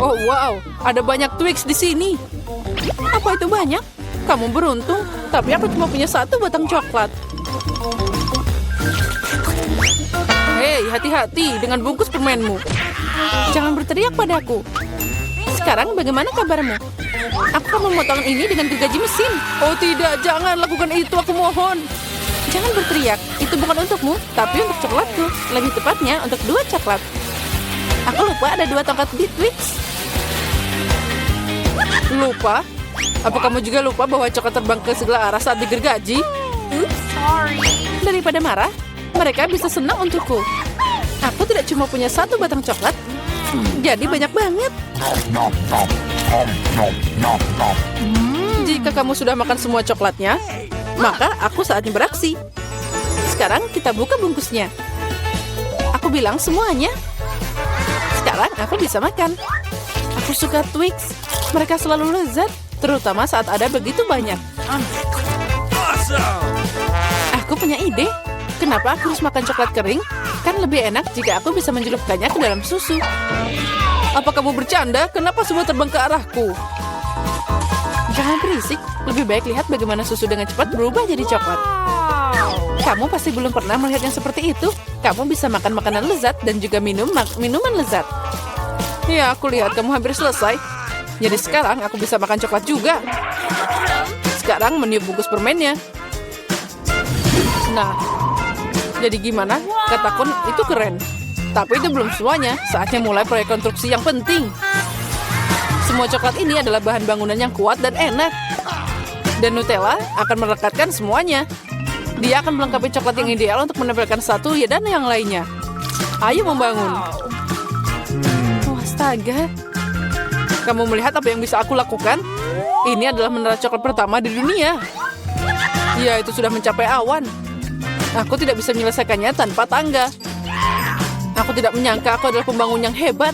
Oh, wow. Ada banyak Twix di sini. Apa itu banyak? Kamu beruntung, tapi aku cuma punya satu batang coklat. Hei, hati-hati dengan bungkus permenmu. Jangan berteriak padaku. Sekarang bagaimana kabarmu? Aku akan memotong ini dengan gergaji mesin. Oh tidak, jangan lakukan itu, aku mohon. Jangan berteriak, itu bukan untukmu, tapi untuk coklatku. Lebih tepatnya, untuk 2 coklat. Aku lupa ada 2 tongkat di Twix. Lupa? Apa kamu juga lupa bahwa coklat terbang ke segala arah saat digergaji? Sorry. Daripada marah, mereka bisa senang untukku. Aku tidak cuma punya 1 batang coklat, jadi banyak banget. Jika kamu sudah makan semua coklatnya, maka aku saatnya beraksi. Sekarang kita buka bungkusnya. Aku bilang semuanya. Sekarang aku bisa makan. Aku suka Twix. Mereka selalu lezat, terutama saat ada begitu banyak. Aku punya ide. Kenapa aku harus makan coklat kering? Kan lebih enak jika aku bisa mencelupkannya ke dalam susu. Apa kamu bercanda? Kenapa semua terbang ke arahku? Jangan berisik. Lebih baik lihat bagaimana susu dengan cepat berubah jadi coklat. Kamu pasti belum pernah melihat yang seperti itu. Kamu bisa makan makanan lezat dan juga minuman lezat. Ya, aku lihat kamu hampir selesai. Jadi sekarang aku bisa makan coklat juga. Sekarang meniup bungkus permennya. Nah, jadi gimana? Katakan itu keren. Tapi itu belum semuanya. Saatnya mulai proyek konstruksi yang penting. Semua coklat ini adalah bahan bangunan yang kuat dan enak. Dan Nutella akan merekatkan semuanya. Dia akan melengkapi coklat yang ideal untuk menempelkan satu dan yang lainnya. Ayo membangun. Oh, astaga. Kamu melihat apa yang bisa aku lakukan? Ini adalah menara coklat pertama di dunia. Ya, itu sudah mencapai awan. Aku tidak bisa menyelesaikannya tanpa tangga. Aku tidak menyangka aku adalah pembangun yang hebat.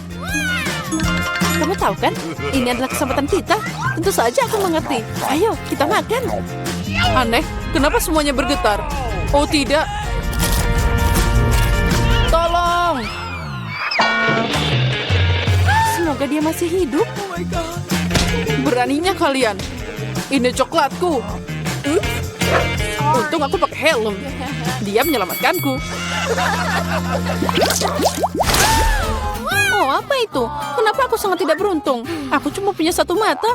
Kamu tahu kan? Ini adalah kesempatan kita. Tentu saja aku mengerti. Ayo, kita makan. Aneh, kenapa semuanya bergetar? Oh tidak. Tolong. Semoga dia masih hidup. Beraninya kalian. Ini coklatku. Untung aku pakai helm. Dia menyelamatkanku. Oh, apa itu? Kenapa aku sangat tidak beruntung? Aku cuma punya 1 mata.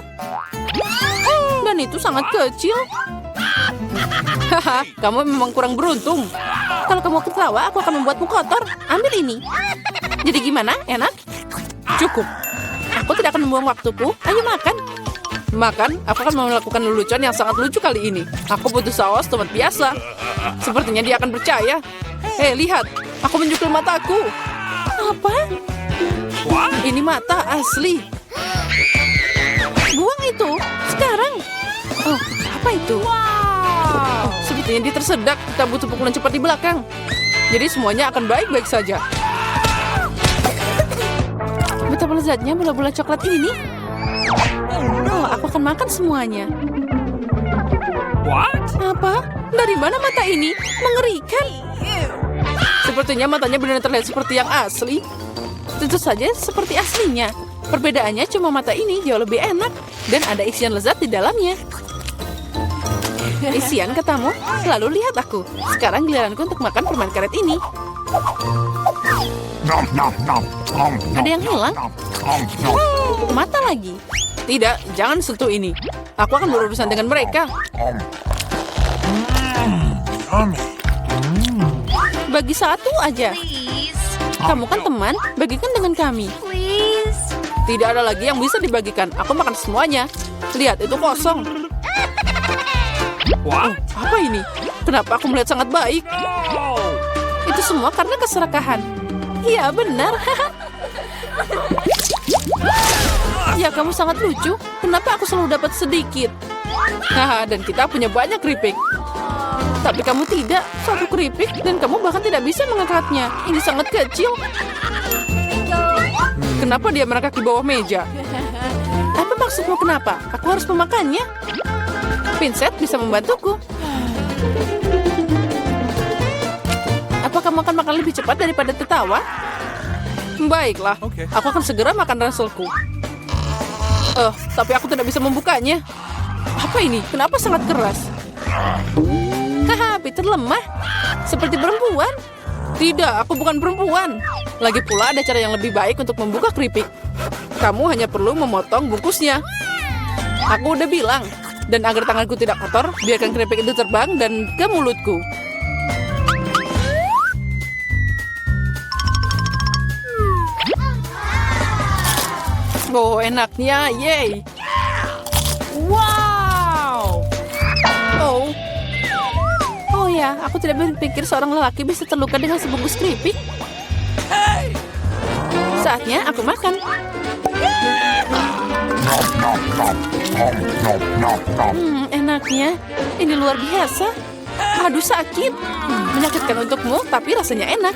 Dan itu sangat kecil. Haha, kamu memang kurang beruntung. Kalau kamu ketawa, aku akan membuatmu kotor. Ambil ini. Jadi gimana? Enak? Cukup. Aku tidak akan membuang waktuku. Ayo makan. Makan, aku akan melakukan lelucon yang sangat lucu kali ini. Aku butuh saus tomat biasa. Sepertinya dia akan percaya. Hei, lihat. Aku menjukul mataku. Apa? Ini mata asli. Buang itu. Sekarang. Oh, apa itu? Oh, sepertinya dia tersedak. Kita butuh pukulan cepat di belakang. Jadi semuanya akan baik-baik saja. Betapa lezatnya bola-bola coklat ini. Oh, aku akan makan semuanya. What? Apa? Dari mana mata ini? Mengerikan. Sepertinya matanya benar-benar terlihat seperti yang asli. Tentu saja seperti aslinya. Perbedaannya cuma mata ini jauh lebih enak. Dan ada isian lezat di dalamnya. Isian katamu? Lalu lihat aku. Sekarang giliranku untuk makan permen karet ini. Ada yang hilang? Mata lagi. Tidak, jangan sentuh ini. Aku akan berurusan dengan mereka. Bagi 1 aja. Please. Kamu kan teman, bagikan dengan kami. Please. Tidak ada lagi yang bisa dibagikan. Aku makan semuanya. Lihat, itu kosong. What? Apa ini? Kenapa aku melihat sangat baik? Itu semua karena keserakahan. Iya, benar. Ya, kamu sangat lucu. Kenapa aku selalu dapat sedikit? Haha, dan kita punya banyak keripik. Tapi kamu tidak. 1 keripik, dan kamu bahkan tidak bisa mengangkatnya. Ini sangat kecil. Kenapa dia merangkak di bawah meja? Apa maksudmu kenapa? Aku harus memakannya. Pinset bisa membantuku. Apa kamu akan makan lebih cepat daripada tertawa? Baiklah, aku akan segera makan ranselku. Tapi aku tidak bisa membukanya. Apa ini? Kenapa sangat keras? Haha, Peter lemah. Seperti perempuan. Tidak, aku bukan perempuan. Lagi pula ada cara yang lebih baik untuk membuka keripik. Kamu hanya perlu memotong bungkusnya. Aku udah bilang. Dan agar tanganku tidak kotor, biarkan keripik itu terbang dan ke mulutku. Oh, enaknya, yay! Wow! Oh ya, aku tidak berpikir seorang lelaki bisa terluka dengan sebungkus keripik. Saatnya aku makan. Enaknya. Ini luar biasa. Aduh, sakit. Menyakitkan untukmu, tapi rasanya enak.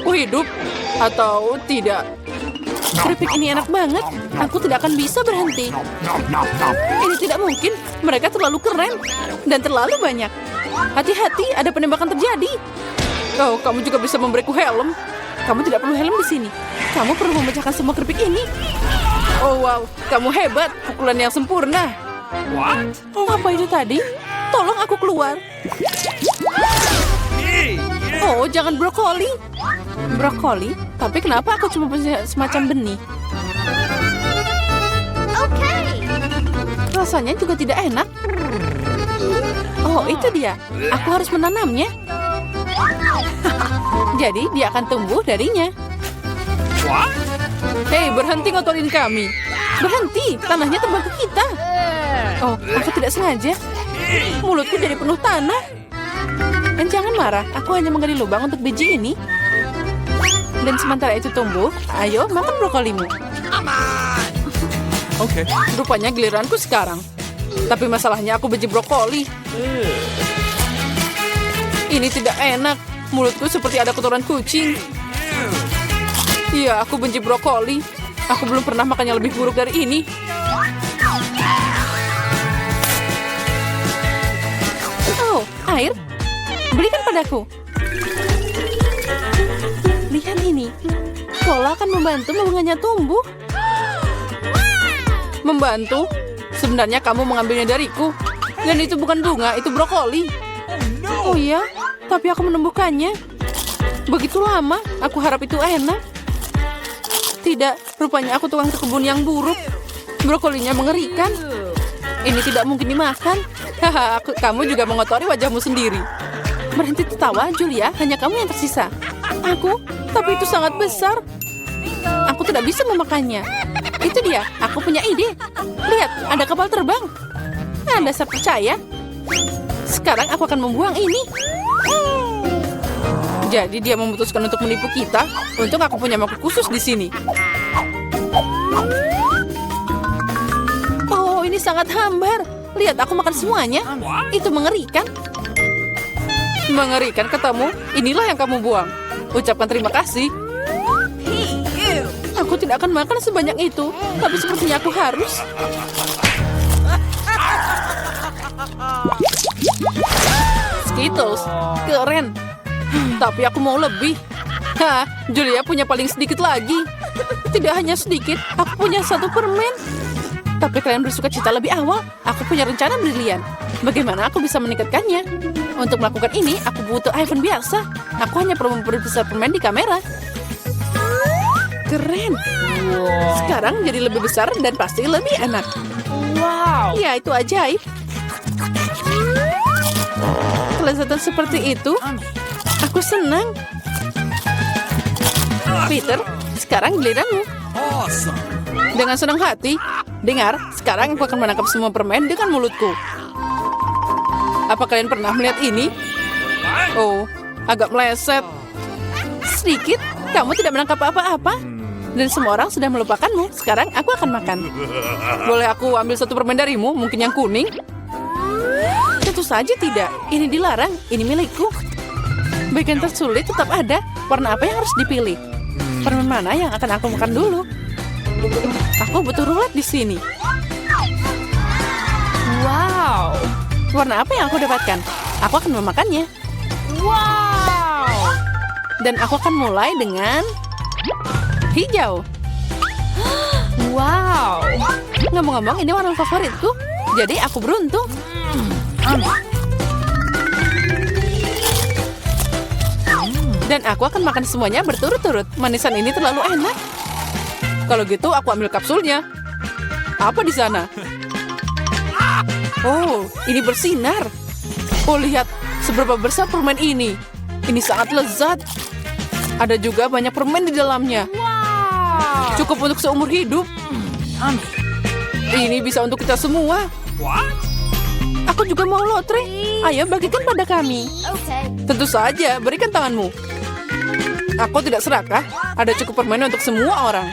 Aku hidup atau tidak? Keripik ini enak banget. Aku tidak akan bisa berhenti. Ini tidak mungkin. Mereka terlalu keren dan terlalu banyak. Hati-hati, ada penembakan terjadi. Oh, kamu juga bisa memberiku helm. Kamu tidak perlu helm di sini. Kamu perlu memecahkan semua keripik ini. Oh wow, kamu hebat. Pukulan yang sempurna. Apa itu tadi? Tolong aku keluar. Oh, jangan brokoli. Brokoli? Tapi kenapa aku cuma punya semacam benih? Rasanya juga tidak enak. Oh, itu dia. Aku harus menanamnya. Jadi dia akan tumbuh darinya. Hei, berhenti ngotorin kami. Berhenti, tanahnya terbang ke kita. Oh, aku tidak sengaja. Mulutku jadi penuh tanah. Dan jangan marah, aku hanya menggali lubang untuk biji ini. Dan sementara itu tumbuh, ayo makan brokolimu. Oke. Rupanya giliranku sekarang. Tapi masalahnya aku benci brokoli. Ini tidak enak. Mulutku seperti ada kotoran kucing. Iya, aku benci brokoli. Aku belum pernah makan yang lebih buruk dari ini. Oh, air. Berikan padaku. Lihat ini. Cola akan membantu bunganya tumbuh. Membantu? Sebenarnya kamu mengambilnya dariku. Dan itu bukan bunga, itu brokoli. Oh iya, tapi aku menumbuhkannya. Begitu lama, aku harap itu enak. Tidak, rupanya aku tukang kebun yang buruk. Brokolinya mengerikan. Ini tidak mungkin dimakan. Haha, kamu juga mengotori wajahmu sendiri. Berhenti tertawa, Julia. Hanya kamu yang tersisa. Aku? Tapi itu sangat besar. Aku tidak bisa memakannya. Itu dia, aku punya ide. Lihat, ada kapal terbang. Anda saya percaya. Sekarang aku akan membuang ini. Jadi dia memutuskan untuk menipu kita. Untung aku punya mangkuk khusus di sini. Oh, ini sangat hambar. Lihat, aku makan semuanya. Itu mengerikan. Mengerikan katamu? Inilah yang kamu buang. Ucapkan terima kasih. Aku tidak akan makan sebanyak itu. Tapi sepertinya aku harus. Skittles, keren. Tapi aku mau lebih. Julia punya paling sedikit lagi. Tidak hanya sedikit, aku punya 1 permen. Tapi kalian bersuka cita lebih awal. Aku punya rencana brilian. Bagaimana aku bisa meningkatkannya? Untuk melakukan ini, aku butuh iPhone biasa. Aku hanya perlu memperbesar permen di kamera. Keren. Sekarang jadi lebih besar dan pasti lebih enak. Wow. Ya, itu ajaib. Kelezatan seperti itu, aku senang. Peter, sekarang giliranmu. Awesome. Dengan senang hati. Dengar, sekarang aku akan menangkap semua permen dengan mulutku. Apa kalian pernah melihat ini? Oh, agak meleset. Sedikit, kamu tidak menangkap apa-apa. Dan semua orang sudah melupakanmu. Sekarang aku akan makan. Boleh aku ambil 1 permen darimu? Mungkin yang kuning? Tentu saja tidak. Ini dilarang. Ini milikku. Bagian tersulit tetap ada. Warna apa yang harus dipilih? Permen mana yang akan aku makan dulu? Aku butuh rulet di sini. Wow. Warna apa yang aku dapatkan? Aku akan memakannya. Wow. Dan aku akan mulai dengan hijau. Wow. Ngomong-ngomong, ini warna favoritku. Jadi aku beruntung. Dan aku akan makan semuanya berturut-turut. Manisan ini terlalu enak. Kalau gitu, aku ambil kapsulnya. Apa di sana? Oh, ini bersinar. Oh, lihat seberapa besar permen ini. Ini sangat lezat. Ada juga banyak permen di dalamnya. Wow. Cukup untuk seumur hidup. Ini bisa untuk kita semua. Aku juga mau lotre. Ayo bagikan pada kami. Okay. Tentu saja, berikan tanganmu. Aku tidak serakah. Ada cukup permen untuk semua orang.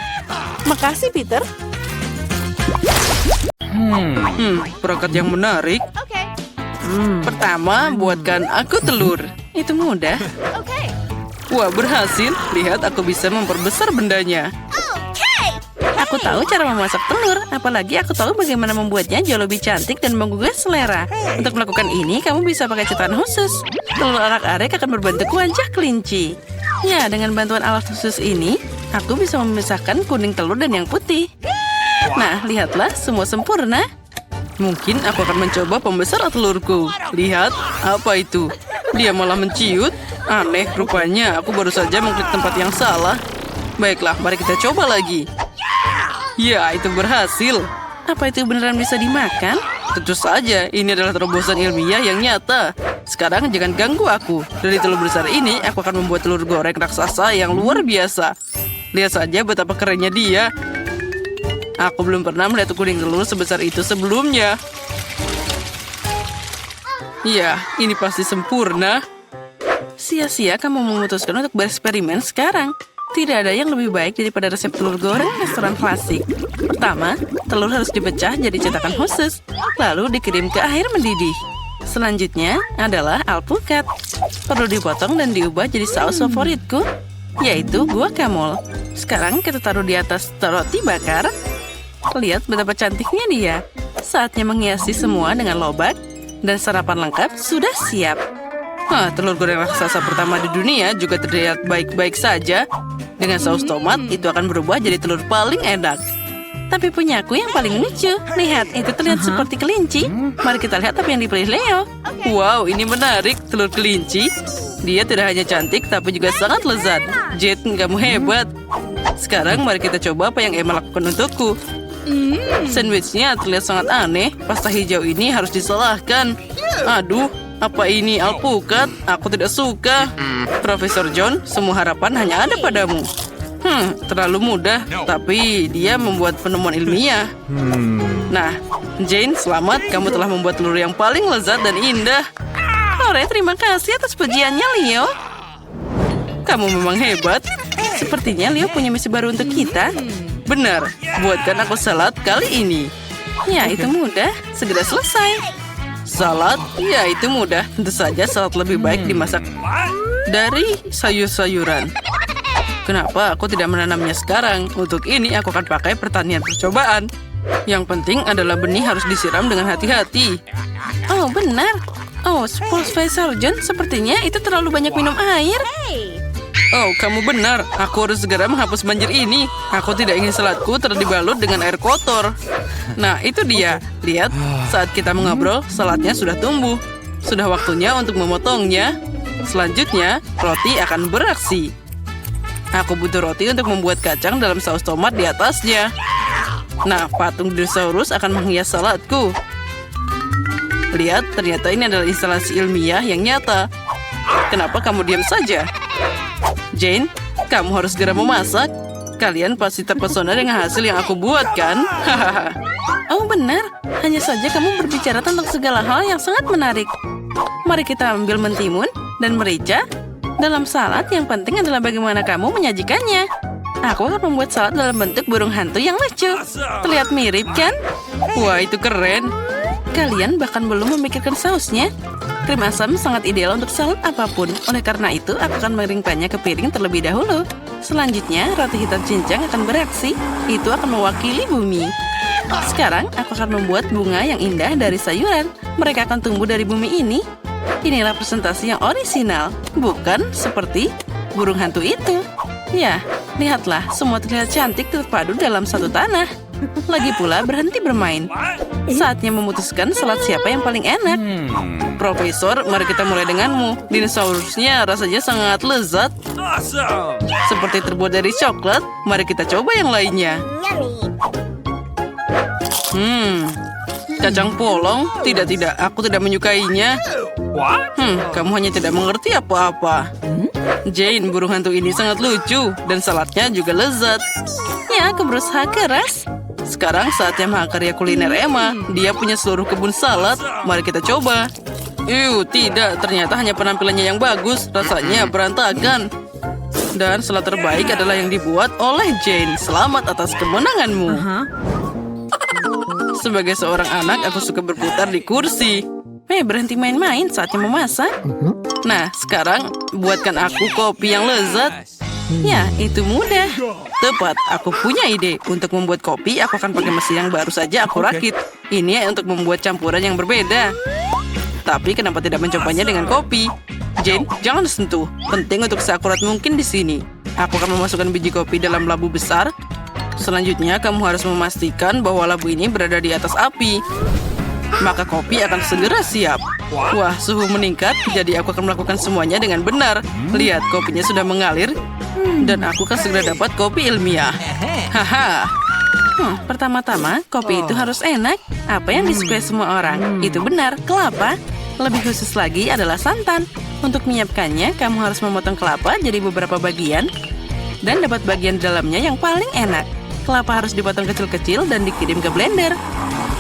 Makasih, Peter. Perangkat yang menarik. Okay. Pertama, buatkan aku telur. Itu mudah. Okay. Wah, berhasil. Lihat, aku bisa memperbesar bendanya. Okay. Aku tahu cara memasak telur. Apalagi aku tahu bagaimana membuatnya jauh lebih cantik dan menggugah selera. Untuk melakukan ini, kamu bisa pakai cetakan khusus. Telur arak-arik akan berbentuk wajah kelinci. Ya, dengan bantuan alat khusus ini, aku bisa memisahkan kuning telur dan yang putih. Nah, lihatlah, semua sempurna. Mungkin aku akan mencoba pembesar telurku. Lihat, apa itu? Dia malah menciut. Aneh, rupanya aku baru saja mengklik tempat yang salah. Baiklah, mari kita coba lagi. Ya, itu berhasil. Apa itu beneran bisa dimakan? Tentu saja, ini adalah terobosan ilmiah yang nyata. Sekarang jangan ganggu aku. Dari telur besar ini, aku akan membuat telur goreng raksasa yang luar biasa. Lihat saja betapa kerennya dia. Aku belum pernah melihat kuning telur sebesar itu sebelumnya. Ya, ini pasti sempurna. Sia-sia kamu memutuskan untuk bereksperimen sekarang. Tidak ada yang lebih baik daripada resep telur goreng restoran klasik. Pertama, telur harus dipecah jadi cetakan khusus, lalu dikirim ke air mendidih. Selanjutnya adalah alpukat. Perlu dipotong dan diubah jadi saus favoritku, yaitu guacamole. Sekarang kita taruh di atas roti bakar. Lihat betapa cantiknya dia. Saatnya menghiasi semua dengan lobak, dan sarapan lengkap sudah siap. Telur goreng raksasa pertama di dunia juga terlihat baik-baik saja. Dengan saus tomat, itu akan berubah jadi telur paling enak. Tapi punyaku yang paling lucu. Lihat, itu terlihat seperti kelinci. Mari kita lihat apa yang dipilih Leo. Wow, ini menarik, telur kelinci. Dia tidak hanya cantik, tapi juga sangat lezat. Jet, kamu hebat. Sekarang mari kita coba apa yang Emma lakukan untukku. Sandwichnya terlihat sangat aneh. Pasta hijau ini harus disalahkan. Aduh, apa ini alpukat? Aku tidak suka. Profesor John, semua harapan hanya ada padamu. Terlalu mudah, tapi dia membuat penemuan ilmiah. Nah, Jane, selamat. Kamu telah membuat telur yang paling lezat dan indah. Ore, terima kasih atas pujiannya, Leo. Kamu memang hebat. Sepertinya Leo punya misi baru untuk kita. Benar, buatkan aku salad kali ini. Ya, itu mudah. Segera selesai. Salad? Ya, itu mudah. Tentu saja salad lebih baik dimasak dari sayur-sayuran. Kenapa aku tidak menanamnya sekarang? Untuk ini aku akan pakai pertanian percobaan. Yang penting adalah benih harus disiram dengan hati-hati. Oh, benar. Oh, Profesor John, sepertinya itu terlalu banyak minum air. Oh, kamu benar. Aku harus segera menghapus banjir ini. Aku tidak ingin saladku terdibalut dengan air kotor. Nah, itu dia. Lihat, saat kita mengobrol, saladnya sudah tumbuh. Sudah waktunya untuk memotongnya. Selanjutnya, roti akan beraksi. Aku butuh roti untuk membuat kacang dalam saus tomat di atasnya. Nah, patung dinosaurus akan menghias saladku. Lihat, ternyata ini adalah instalasi ilmiah yang nyata. Kenapa kamu diam saja? Jane, kamu harus segera memasak. Kalian pasti terpesona dengan hasil yang aku buat, kan? Oh, benar. Hanya saja kamu berbicara tentang segala hal yang sangat menarik. Mari kita ambil mentimun dan merica. Dalam salad, yang penting adalah bagaimana kamu menyajikannya. Aku akan membuat salad dalam bentuk burung hantu yang lucu. Terlihat mirip, kan? Wah, itu keren. Kalian bahkan belum memikirkan sausnya. Krim asam sangat ideal untuk salad apapun. Oleh karena itu, aku akan mengeringkannya ke piring terlebih dahulu. Selanjutnya, roti hitam cincang akan beraksi. Itu akan mewakili bumi. Sekarang, aku akan membuat bunga yang indah dari sayuran. Mereka akan tumbuh dari bumi ini. Inilah presentasi yang orisinal, bukan seperti burung hantu itu. Ya, lihatlah, semua terlihat cantik terpadu dalam satu tanah. Lagi pula berhenti bermain. Saatnya memutuskan salad siapa yang paling enak. Profesor, mari kita mulai denganmu. Dinosaurusnya rasanya sangat lezat. Awesome. Seperti terbuat dari coklat. Mari kita coba yang lainnya. Kacang polong? Tidak, aku tidak menyukainya. What? Kamu hanya tidak mengerti apa-apa. Jane, burung hantu ini sangat lucu. Dan saladnya juga lezat. Ya, aku berusaha keras. Sekarang saatnya mahakarya kuliner Emma. Dia punya seluruh kebun salad. Mari kita coba. Tidak. Ternyata hanya penampilannya yang bagus. Rasanya berantakan. Dan salad terbaik adalah yang dibuat oleh Jane. Selamat atas kemenanganmu. Sebagai seorang anak, aku suka berputar di kursi. Berhenti main-main, saatnya memasak. Nah, sekarang buatkan aku kopi yang lezat. Ya, itu mudah. Tepat, aku punya ide. Untuk membuat kopi, aku akan pakai mesin yang baru saja aku rakit. Ini untuk membuat campuran yang berbeda. Tapi kenapa tidak mencobanya dengan kopi? Jane, jangan sentuh. Penting untuk seakurat mungkin di sini. Aku akan memasukkan biji kopi dalam labu besar. Selanjutnya, kamu harus memastikan bahwa labu ini berada di atas api. Maka kopi akan segera siap. Wah, suhu meningkat, jadi aku akan melakukan semuanya dengan benar. Lihat, kopinya sudah mengalir. Dan aku akan segera dapat kopi ilmiah. Haha. Pertama-tama, kopi itu harus enak. Apa yang disukai semua orang? Itu benar, kelapa. Lebih khusus lagi adalah santan. Untuk menyiapkannya, kamu harus memotong kelapa jadi beberapa bagian. Dan dapat bagian dalamnya yang paling enak. Kelapa harus dipotong kecil-kecil dan dikirim ke blender.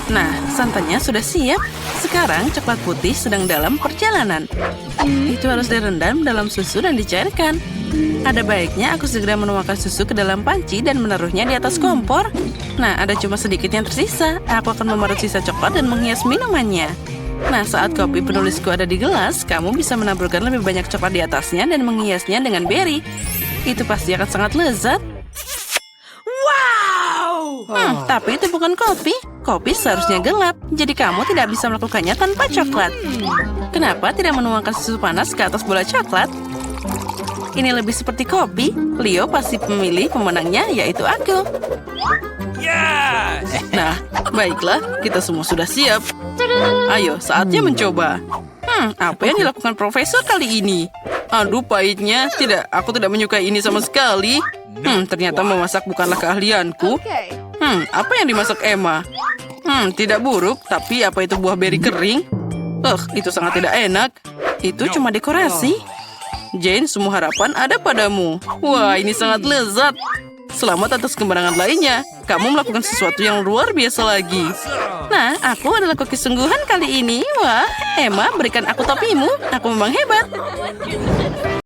Nah, santannya sudah siap. Sekarang coklat putih sedang dalam perjalanan. Itu harus direndam dalam susu dan dicairkan. Ada baiknya aku segera menuangkan susu ke dalam panci dan menaruhnya di atas kompor. Nah, ada cuma sedikit yang tersisa. Aku akan memarut sisa coklat dan menghias minumannya. Nah, saat kopi penulisku ada di gelas, kamu bisa menaburkan lebih banyak coklat di atasnya dan menghiasnya dengan beri. Itu pasti akan sangat lezat. Tapi itu bukan kopi. Kopi seharusnya gelap, jadi kamu tidak bisa melakukannya tanpa coklat. Kenapa tidak menuangkan susu panas ke atas bola coklat? Ini lebih seperti kopi. Leo pasti memilih pemenangnya, yaitu aku. Yes. Nah, baiklah, kita semua sudah siap. Ayo, saatnya mencoba. Apa yang dilakukan profesor kali ini? Aduh, pahitnya. Tidak, aku tidak menyukai ini sama sekali. Ternyata memasak bukanlah keahlianku. Apa yang dimasak Emma? Tidak buruk, tapi apa itu buah beri kering? Itu sangat tidak enak. Itu cuma dekorasi. Jane, semua harapan ada padamu. Wah, ini sangat lezat. Selamat atas kemenangan lainnya. Kamu melakukan sesuatu yang luar biasa lagi. Nah, aku adalah koki sungguhan kali ini. Wah, Emma, berikan aku topimu. Aku memang hebat.